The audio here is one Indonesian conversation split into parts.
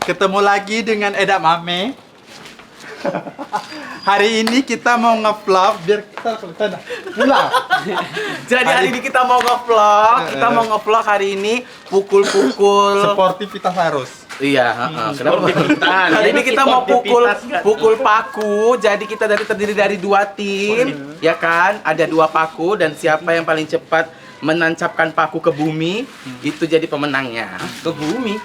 Ketemu lagi dengan Eda Mame. Hari ini kita mau nge-vlog biar kita ke sana. Pulang. Jadi hari ini kita mau nge-vlog hari ini pukul-pukul Sportivitas harus. Iya, kenapa? Hari ini kita mau pukul paku. Jadi kita terdiri dari 2 tim, ya kan? Ada 2 paku dan siapa yang paling cepat menancapkan paku ke bumi itu jadi pemenangnya. Ke bumi?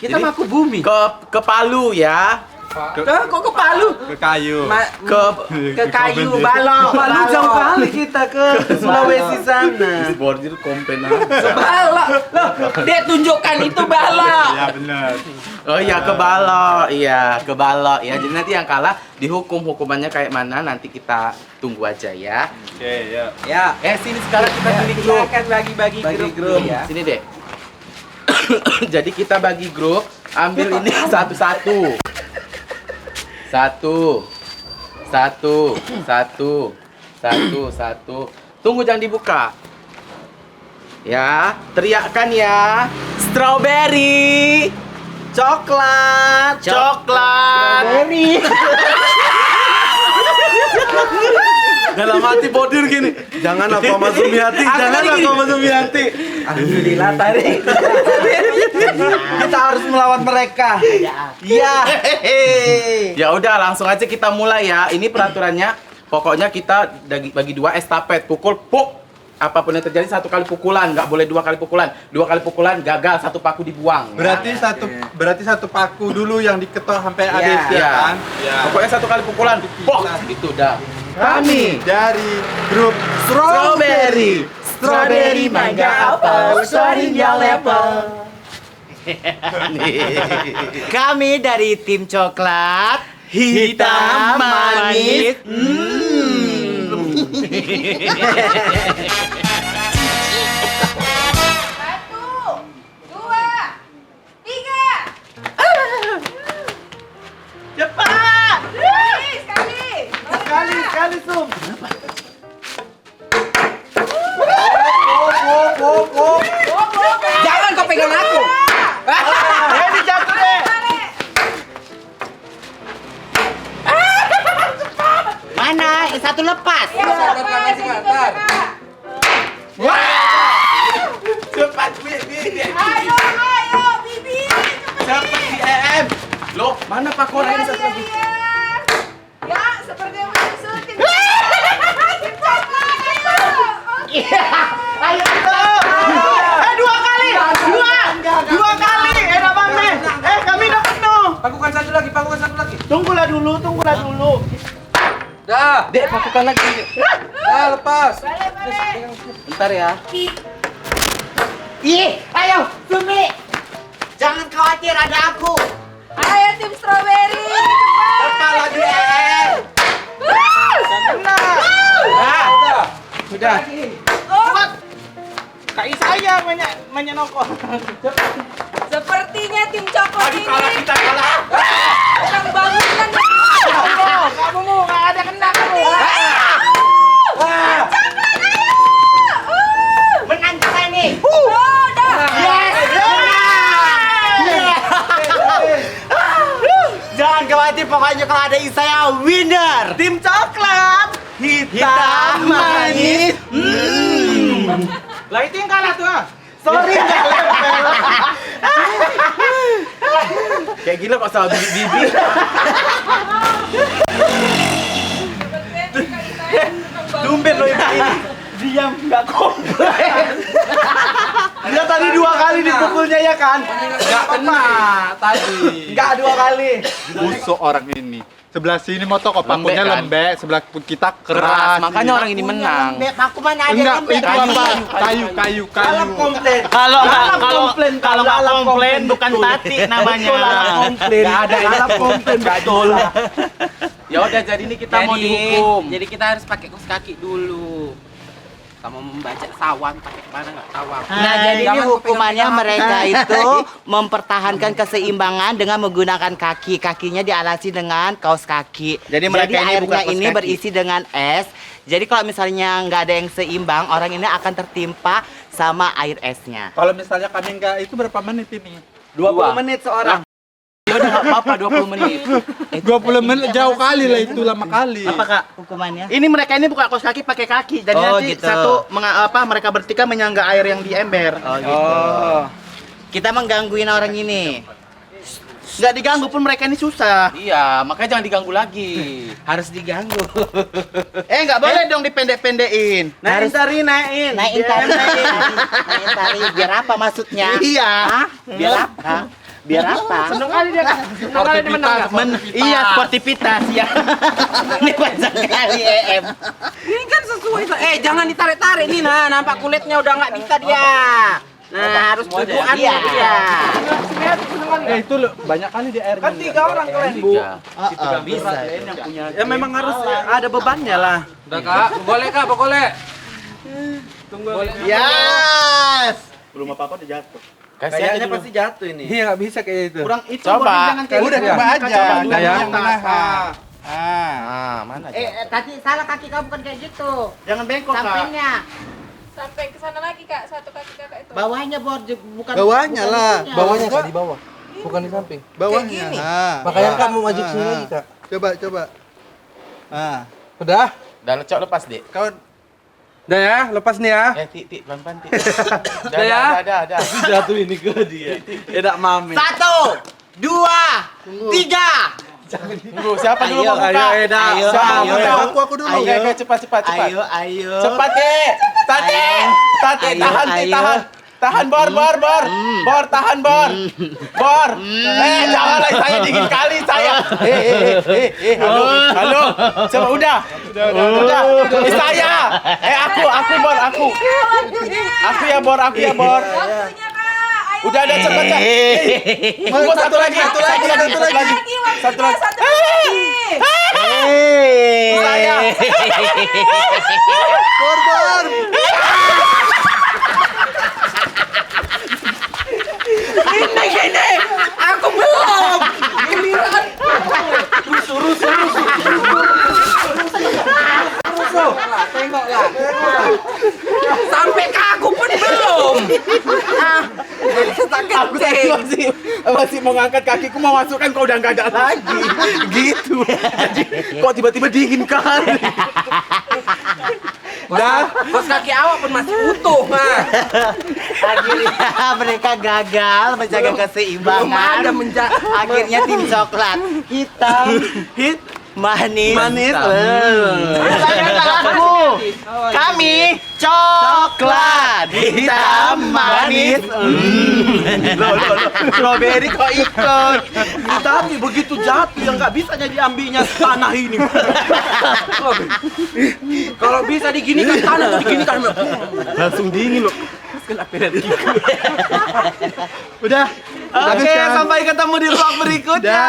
Kita Jadi, mau ke bumi. Ke Palu ya. Kok ke Palu? Ke kayu. Ke kayu, balok. Palu jauh kali kita ke Sulawesi sana. Bordir kompen aja. Balok. Loh, dia tunjukkan itu balok. Ya benar. Oh iya ke balok, ke balok ya. Jadi nanti yang kalah dihukum, hukumannya kayak mana nanti kita tunggu aja ya. Oke, ya. Ya, Sini sekarang kita pilih kita grup. akan bagi grup. Ya. Sini deh. Jadi kita bagi grup, ambil ini satu-satu. Satu. Tunggu jangan dibuka. Ya, teriakkan ya. Strawberry. Coklat. Strawberry. Dalam hati bodir gini. Jangan aku sama Sumiati, Alhamdulillah tadi. Kita harus melawan mereka. Iya. Ya udah langsung aja kita mulai ya. Ini peraturannya. Pokoknya kita bagi 2 estafet, pukul puk. Apapun yang terjadi 1 kali pukulan, nggak boleh 2 kali pukulan. 2 kali pukulan gagal, 1 paku dibuang. Berarti satu paku dulu yang diketok sampai habis ya Iya. kan? Ya. Pokoknya 1 kali pukulan, pok gitu dah. Kami dari grup Strawberry, mangga, apel, sorindia level. Kami dari tim coklat, hitam, manis. Satu, dua, tiga. Cepat! Sekali. Sum. Jangan kau pegang aku. Ini jatuh deh. Mana? Yang satu lepas. Cepat, Bibi. Ayo, Bibi. Cepat di EM. Loh, mana Pak Kora ini satu lagi? Ya, seperti yang maksud. Tim coklat, ayo. Ayo tuh. 2 kali. 2 kali. Enak banget. Kami dapat tuh. Pakukan satu lagi. Tunggulah dulu. Dah. Dek, pakukan lagi. Dah, lepas. Balik. Bentar ya. Ayo, Sumi. Jangan khawatir, ada aku. Ayo tim strawberry. Cepat lagi, Sudah. Oh, Kai saya menyokong. sepertinya tim coklat ini Kita kalah. sedang bangunkan. Kamu nggak ada kena kamu. Menang kita ini. Jangan khawatir, pokoknya kalau ada saya winner. Tim coklat, hitam, manis. Lah itu yang kalah tuh. Sorry, nggak level. Kayak gila kok salah bibi. Tumben loh ibu ini. Diam, nggak komplain. Dia tadi 2 kali dipukulnya ya kan? Enggak kena tadi. Nggak 2 kali. Busuk orang ini. Sebelah sini motor kok pakunya Lembek, kan? lembek, sebelah kita Keras, keras. makanya orang ini menang. Aku mana ada Enggak, lembek. itu apa? Kayu. Alam komplain. Kalau Alam komplain bukan batik namanya. Alam komplain. Nggak ada Alam komplain betul. Ya udah jadi ini kita mau dihukum. Jadi kita harus pakai kaos kaki dulu. Kamu membaca sawan pakai mana nggak tahu aku. Nah, jadi Jangan ini hukumannya kepegang-pegang mereka itu mempertahankan keseimbangan dengan menggunakan kaki. Kakinya dialasi dengan kaos kaki. Jadi mereka ini buka airnya kaos ini kaki. berisi dengan es. Jadi kalau misalnya nggak ada yang seimbang, orang ini akan tertimpa sama air esnya. Kalau misalnya kami enggak itu berapa menit ini? 20 menit seorang. udah nggak apa-apa 20 menit. 20 menit jauh kali lah itu, lama kali. Apa kak? Hukumannya? Ini mereka ini buka kaos kaki pakai kaki. Jadi Oh, nanti gitu. mereka bertiga menyangga air yang di ember. Oh gitu. Kita menggangguin orang ini. Nggak diganggu pun mereka ini susah. Iya, makanya jangan diganggu lagi. Harus diganggu. Nggak boleh dong dipendek-pendekin. Harus naikin. Naikin tali. Naikin tali. Biar apa maksudnya? Iya. Hah? Biar apa? Biar apa? Senang kali dia kak. Senang kali dia menang. Iya, sportivitas ya. Ini panjang kali EM. Ini kan sesuai. Jangan ditarik-tarik nih, nah nampak kulitnya udah nggak bisa dia. Nah, harus tujuan Iya. dia. Itu banyak kali di air. Kan 3 orang keren bu. Bisa. Ya memang harus ada bebannya lah. Udah kak, boleh kak, boleh. Yes. Belum apa-apa udah jatuh. Kayaknya pasti jatuh ini. Iya nggak bisa kayak itu. Kurang itu. Coba. Bor, jangan kayak Udah gitu. coba aja. Coba dulu Kayak yang yang menahan. Ah, mana? Tadi salah kaki kamu bukan kayak gitu. Jangan bengkok kak. Sampingnya. Sampai ke sana lagi kak, satu kaki kakak itu. Bawahnya Bor, bukan Bawahnya bukan lah. itunya. Bawahnya kak, di bawah. Bukan di samping. Bawahnya. Makanya kak mau maju sini lagi kak. Coba. Udah. Udah lecok lepas, Dek. Kawan. Udah ya, lepas nih ya. Tik, pelan-pelan, Tik. Udah ya? Udah. Jatuh ini ke dia. Edak mami. 1, 2, 3. Tunggu, siapa dulu Ayo, mau buka? Eda. Ayo, Siapa ayo. mau buka? Aku dulu. Oke, cepat. Ayo. Cepat, Dek. Tati, Ayo, tahan, Tik, ayo. tahan. Tahan, Bor. Bor, tahan, Bor. Bor. Janganlah, saya dingin kali saya. Halo. Coba udah. Saya. Aku, Bor, aku. Aku ya, Bor. Waktunya kak, ayo. Udah cepet. Tunggu satu lagi. Satu lagi, Satu lagi. satu lagi. Saya. Bor. Ini, aku belum. Tengoklah. Sampai ke aku pun belum. Aku tadi masih mau ngangkat kakiku mau masukkan kau udah nggak ada lagi. Gitu. Jadi kok tiba-tiba dingin kali. Udah, kos kaki awak pun masih utuh, mah. Akhirnya mereka gagal menjaga Belum ada keseimbangan. Akhirnya tim coklat hitam, manis. Aku. Kami coklat hitam manis. Strawberry kok ikut. Tapi begitu jatuh yang nggak bisa jadi ambilnya tanah ini. Kalau bisa diginikan tanah tuh diginikan. Langsung dingin loh. Udah. Oke, sampai ketemu di vlog berikutnya.